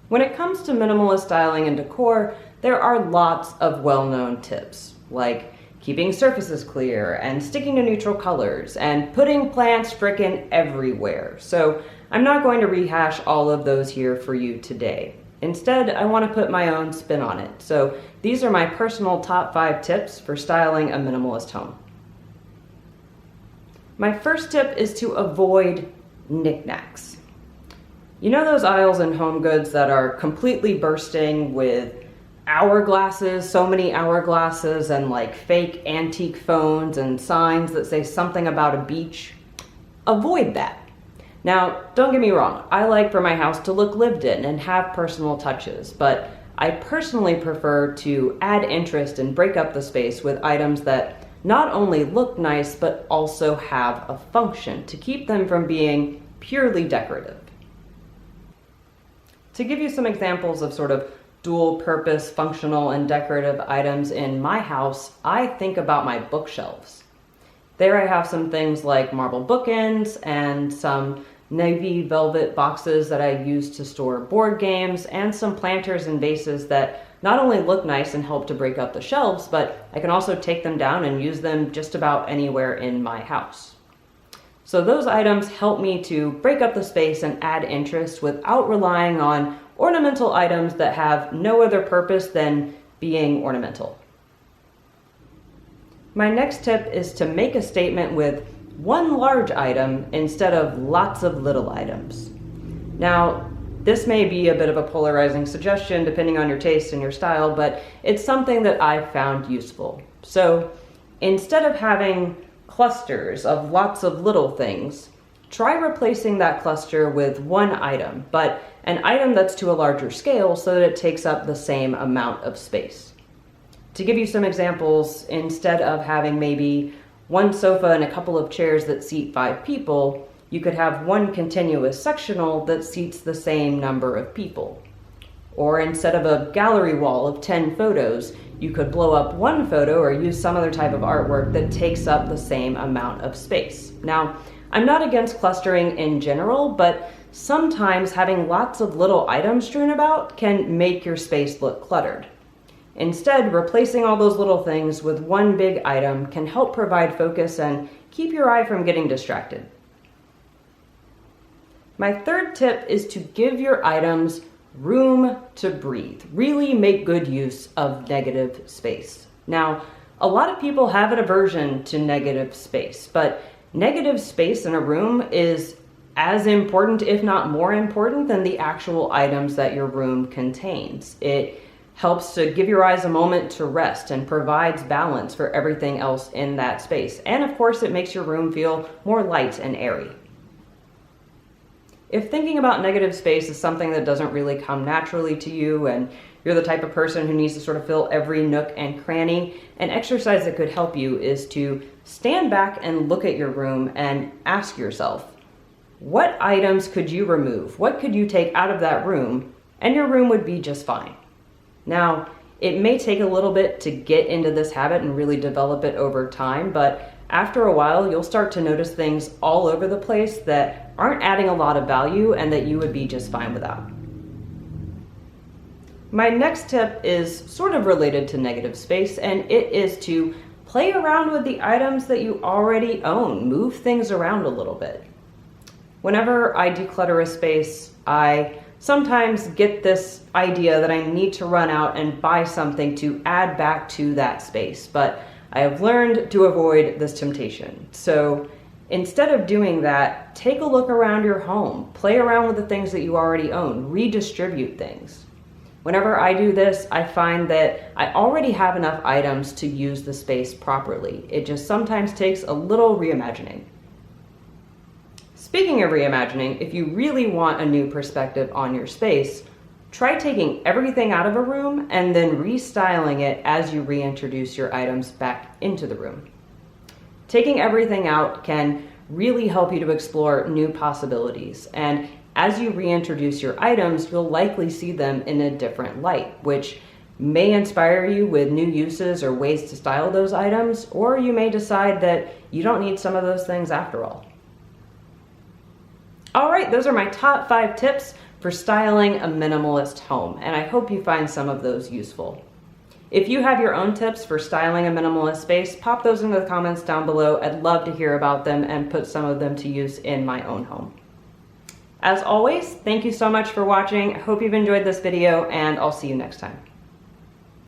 When it comes to minimalist styling and decor, there are lots of well-known tips, like keeping surfaces clear and sticking to neutral colors and putting plants frickin' everywhere. So I'm not going to rehash all of those here for you today. Instead, I want to put my own spin on it. So these are my personal top 5 tips for styling a minimalist home. My first tip is to avoid knickknacks. You know those aisles in home goods that are completely bursting with hourglasses, so many hourglasses, and like fake antique phones and signs that say something about a beach? Avoid that. Now, don't get me wrong, I like for my house to look lived in and have personal touches, but I personally prefer to add interest and break up the space with items that not only look nice, but also have a function to keep them from being purely decorative. To give you some examples of sort of dual purpose, functional, and decorative items in my house, I think about my bookshelves. There I have some things like marble bookends and some navy velvet boxes that I use to store board games, and some planters and vases that not only look nice and help to break up the shelves, but I can also take them down and use them just about anywhere in my house. So those items help me to break up the space and add interest without relying on ornamental items that have no other purpose than being ornamental. My next tip is to make a statement with one large item instead of lots of little items. Now, this may be a bit of a polarizing suggestion depending on your taste and your style, but it's something that I've found useful. So instead of having clusters of lots of little things, try replacing that cluster with one item, but an item that's to a larger scale so that it takes up the same amount of space. To give you some examples, instead of having maybe one sofa and a couple of chairs that seat 5 people, you could have one continuous sectional that seats the same number of people. Or instead of a gallery wall of 10 photos, you could blow up one photo or use some other type of artwork that takes up the same amount of space. Now, I'm not against clustering in general, but sometimes having lots of little items strewn about can make your space look cluttered. Instead, replacing all those little things with one big item can help provide focus and keep your eye from getting distracted. My third tip is to give your items room to breathe. Really make good use of negative space. Now, a lot of people have an aversion to negative space, but negative space in a room is as important, if not more important, than the actual items that your room contains. It helps to give your eyes a moment to rest and provides balance for everything else in that space. And of course, it makes your room feel more light and airy. If thinking about negative space is something that doesn't really come naturally to you, and you're the type of person who needs to sort of fill every nook and cranny, an exercise that could help you is to stand back and look at your room and ask yourself, what items could you remove? What could you take out of that room? And your room would be just fine. Now, it may take a little bit to get into this habit and really develop it over time, but after a while, you'll start to notice things all over the place that aren't adding a lot of value and that you would be just fine without. My next tip is sort of related to negative space, and it is to play around with the items that you already own. Move things around a little bit. Whenever I declutter a space, I sometimes get this idea that I need to run out and buy something to add back to that space, but I have learned to avoid this temptation. So instead of doing that, take a look around your home, play around with the things that you already own, redistribute things. Whenever I do this, I find that I already have enough items to use the space properly. It just sometimes takes a little reimagining. Speaking of reimagining, if you really want a new perspective on your space, try taking everything out of a room and then restyling it as you reintroduce your items back into the room. Taking everything out can really help you to explore new possibilities, and as you reintroduce your items, you'll likely see them in a different light, which may inspire you with new uses or ways to style those items, or you may decide that you don't need some of those things after all. All right, those are my top 5 tips for styling a minimalist home, and I hope you find some of those useful. If you have your own tips for styling a minimalist space, pop those into the comments down below. I'd love to hear about them and put some of them to use in my own home. As always, thank you so much for watching. I hope you've enjoyed this video, and I'll see you next time.